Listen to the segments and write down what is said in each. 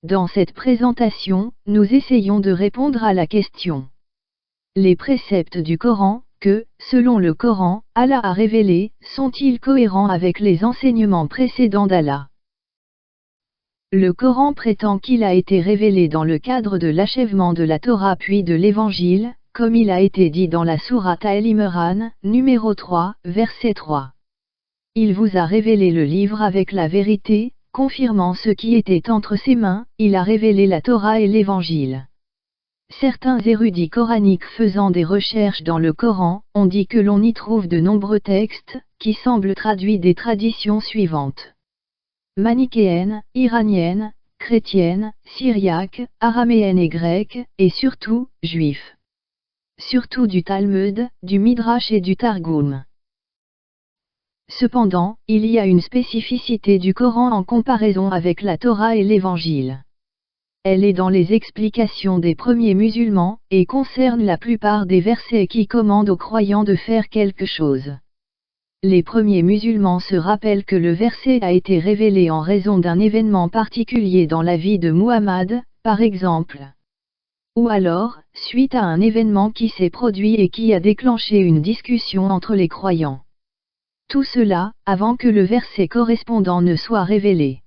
Dans cette présentation, nous essayons de répondre à la question. Les préceptes du Coran, que, selon le Coran, Allah a révélés, sont-ils cohérents avec les enseignements précédents d'Allah? Le Coran prétend qu'il a été révélé dans le cadre de l'achèvement de la Torah puis de l'Évangile, comme il a été dit dans la sourate Al-Imran, numéro 3, verset 3. Il vous a révélé le livre avec la vérité, confirmant ce qui était entre ses mains, il a révélé la Torah et l'Évangile. Certains érudits coraniques faisant des recherches dans le Coran, ont dit que l'on y trouve de nombreux textes, qui semblent traduire des traditions suivantes. Manichéennes, iraniennes, chrétiennes, syriaques, araméennes et grecques, et surtout, juifs. Surtout du Talmud, du Midrash et du Targum. Cependant, il y a une spécificité du Coran en comparaison avec la Torah et l'Évangile. Elle est dans les explications des premiers musulmans, et concerne la plupart des versets qui commandent aux croyants de faire quelque chose. Les premiers musulmans se rappellent que le verset a été révélé en raison d'un événement particulier dans la vie de Muhammad, par exemple. Ou alors, suite à un événement qui s'est produit et qui a déclenché une discussion entre les croyants. Tout cela, avant que le verset correspondant ne soit révélé.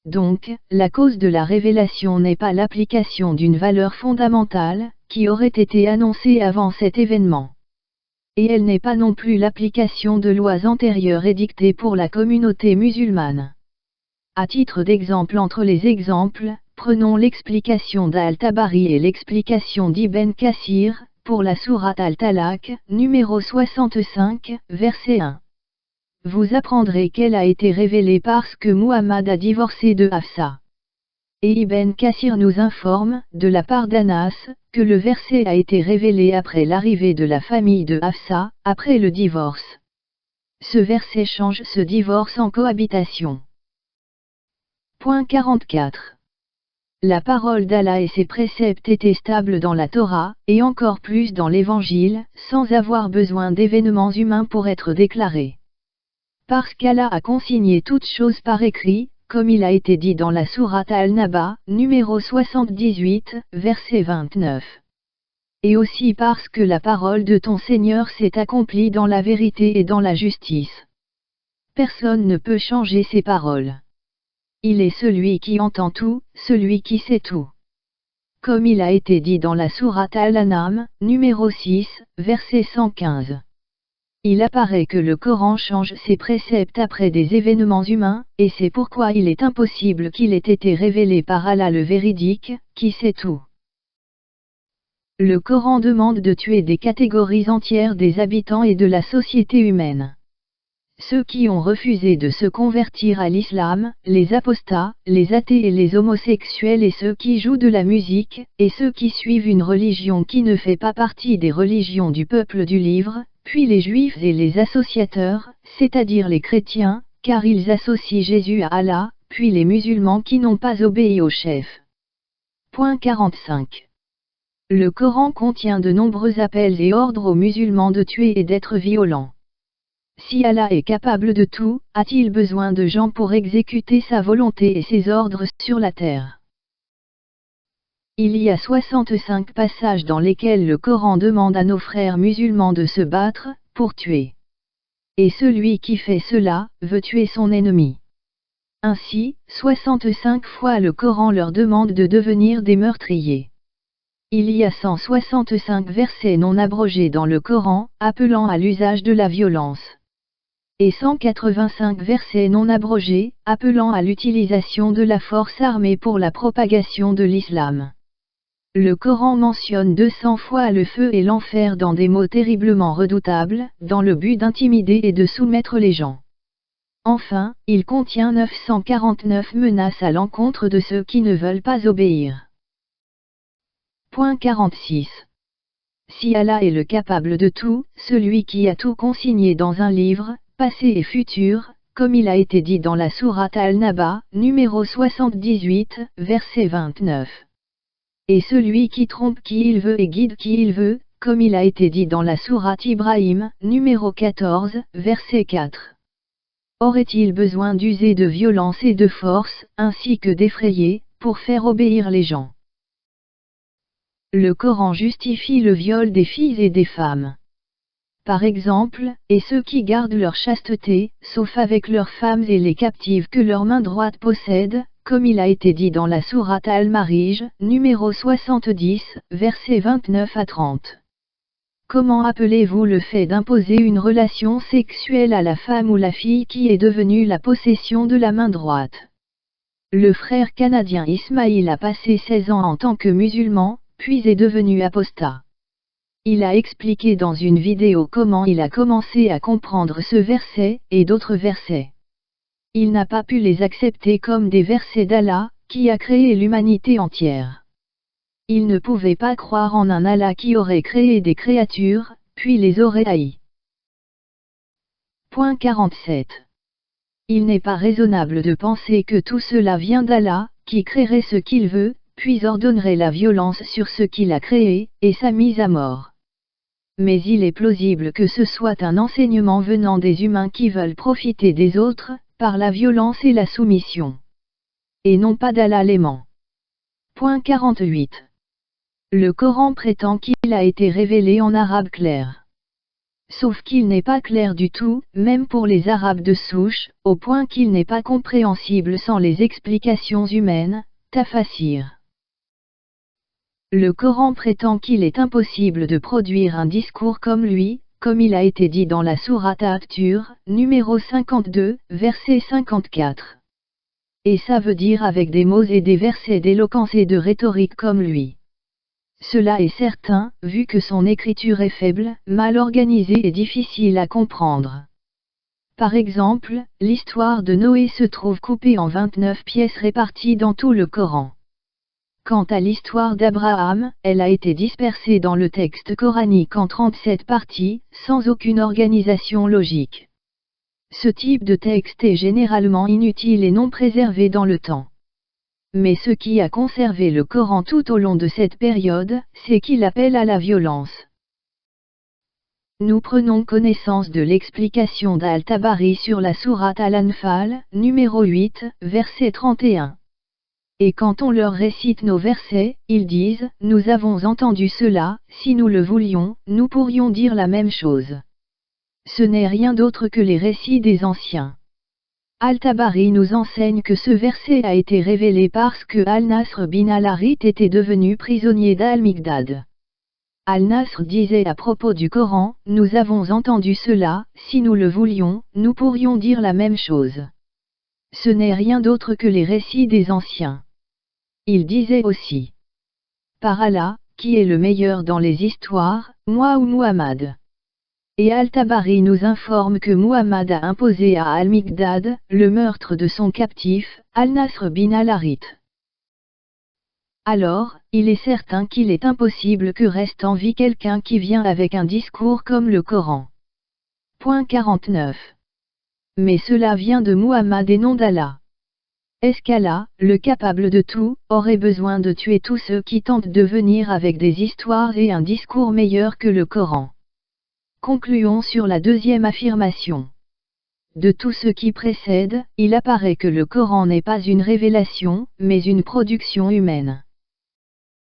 Donc, la cause de la révélation n'est pas l'application d'une valeur fondamentale, qui aurait été annoncée avant cet événement. Et elle n'est pas non plus l'application de lois antérieures édictées pour la communauté musulmane. À titre d'exemple entre les exemples, prenons l'explication d'Al-Tabari et l'explication d'Ibn Kassir, pour la sourate Al-Talaq, numéro 65, verset 1. Vous apprendrez qu'elle a été révélée parce que Muhammad a divorcé de Hafsa. Et Ibn Kassir nous informe, de la part d'Anas, que le verset a été révélé après l'arrivée de la famille de Hafsa, après le divorce. Ce verset change ce divorce en cohabitation. Point 44. La parole d'Allah et ses préceptes étaient stables dans la Torah, et encore plus dans l'Évangile, sans avoir besoin d'événements humains pour être déclarés. Parce qu'Allah a consigné toutes choses par écrit, comme il a été dit dans la sourate Al-Naba, numéro 78, verset 29. Et aussi parce que la parole de ton Seigneur s'est accomplie dans la vérité et dans la justice. Personne ne peut changer ses paroles. Il est celui qui entend tout, celui qui sait tout. Comme il a été dit dans la sourate Al-An'am, numéro 6, verset 115. Il apparaît que le Coran change ses préceptes après des événements humains, et c'est pourquoi il est impossible qu'il ait été révélé par Allah le véridique, qui sait tout. Le Coran demande de tuer des catégories entières des habitants et de la société humaine. Ceux qui ont refusé de se convertir à l'islam, les apostats, les athées et les homosexuels et ceux qui jouent de la musique, et ceux qui suivent une religion qui ne fait pas partie des religions du peuple du livre, puis les juifs et les associateurs, c'est-à-dire les chrétiens, car ils associent Jésus à Allah, puis les musulmans qui n'ont pas obéi au chef. Point 45. Le Coran contient de nombreux appels et ordres aux musulmans de tuer et d'être violents. Si Allah est capable de tout, a-t-il besoin de gens pour exécuter sa volonté et ses ordres sur la terre? Il y a 65 passages dans lesquels le Coran demande à nos frères musulmans de se battre, pour tuer. Et celui qui fait cela, veut tuer son ennemi. Ainsi, 65 fois le Coran leur demande de devenir des meurtriers. Il y a 165 versets non abrogés dans le Coran, appelant à l'usage de la violence. Et 185 versets non abrogés, appelant à l'utilisation de la force armée pour la propagation de l'islam. Le Coran mentionne 200 fois le feu et l'enfer dans des mots terriblement redoutables, dans le but d'intimider et de soumettre les gens. Enfin, il contient 949 menaces à l'encontre de ceux qui ne veulent pas obéir. Point 46. Si Allah est le capable de tout, celui qui a tout consigné dans un livre, passé et futur, comme il a été dit dans la sourate Al-Naba, numéro 78, verset 29. Et celui qui trompe qui il veut et guide qui il veut, comme il a été dit dans la sourate Ibrahim, numéro 14, verset 4. Aurait-il besoin d'user de violence et de force, ainsi que d'effrayer, pour faire obéir les gens. Le Coran justifie le viol des filles et des femmes. Par exemple, et ceux qui gardent leur chasteté, sauf avec leurs femmes et les captives que leur main droite possède, comme il a été dit dans la sourate Al-Marij, numéro 70, versets 29 à 30. Comment appelez-vous le fait d'imposer une relation sexuelle à la femme ou la fille qui est devenue la possession de la main droite? Le frère canadien Ismail a passé 16 ans en tant que musulman, puis est devenu apostat. Il a expliqué dans une vidéo comment il a commencé à comprendre ce verset et d'autres versets. Il n'a pas pu les accepter comme des versets d'Allah, qui a créé l'humanité entière. Il ne pouvait pas croire en un Allah qui aurait créé des créatures, puis les aurait haïs. Point 47. Il n'est pas raisonnable de penser que tout cela vient d'Allah, qui créerait ce qu'il veut, puis ordonnerait la violence sur ce qu'il a créé, et sa mise à mort. Mais il est plausible que ce soit un enseignement venant des humains qui veulent profiter des autres, par la violence et la soumission. Et non pas d'Allah l'aimant. Point 48. Le Coran prétend qu'il a été révélé en arabe clair. Sauf qu'il n'est pas clair du tout, même pour les arabes de souche, au point qu'il n'est pas compréhensible sans les explications humaines, tafasir. Le Coran prétend qu'il est impossible de produire un discours comme lui, comme il a été dit dans la sourate At-Tur, numéro 52, verset 54. Et ça veut dire avec des mots et des versets d'éloquence et de rhétorique comme lui. Cela est certain, vu que son écriture est faible, mal organisée et difficile à comprendre. Par exemple, l'histoire de Noé se trouve coupée en 29 pièces réparties dans tout le Coran. Quant à l'histoire d'Abraham, elle a été dispersée dans le texte coranique en 37 parties, sans aucune organisation logique. Ce type de texte est généralement inutile et non préservé dans le temps. Mais ce qui a conservé le Coran tout au long de cette période, c'est qu'il appelle à la violence. Nous prenons connaissance de l'explication d'Al-Tabari sur la sourate Al-Anfal, numéro 8, verset 31. Et quand on leur récite nos versets, ils disent, « Nous avons entendu cela, si nous le voulions, nous pourrions dire la même chose. » Ce n'est rien d'autre que les récits des anciens. Al-Tabari nous enseigne que ce verset a été révélé parce que Al-Nasr bin al-Harith était devenu prisonnier d'Al-Miqdad. Al-Nasr disait à propos du Coran, « Nous avons entendu cela, si nous le voulions, nous pourrions dire la même chose. » Ce n'est rien d'autre que les récits des anciens. Il disait aussi. Par Allah, qui est le meilleur dans les histoires, moi ou Muhammad. Et Al-Tabari nous informe que Muhammad a imposé à Al-Miqdad, le meurtre de son captif, Al-Nasr bin al-Harith. Alors, il est certain qu'il est impossible que reste en vie quelqu'un qui vient avec un discours comme le Coran. Point 49. Mais cela vient de Muhammad et non d'Allah. Est-ce qu'Allah, le capable de tout, aurait besoin de tuer tous ceux qui tentent de venir avec des histoires et un discours meilleur que le Coran? Concluons sur la deuxième affirmation. De tout ce qui précède, il apparaît que le Coran n'est pas une révélation, mais une production humaine.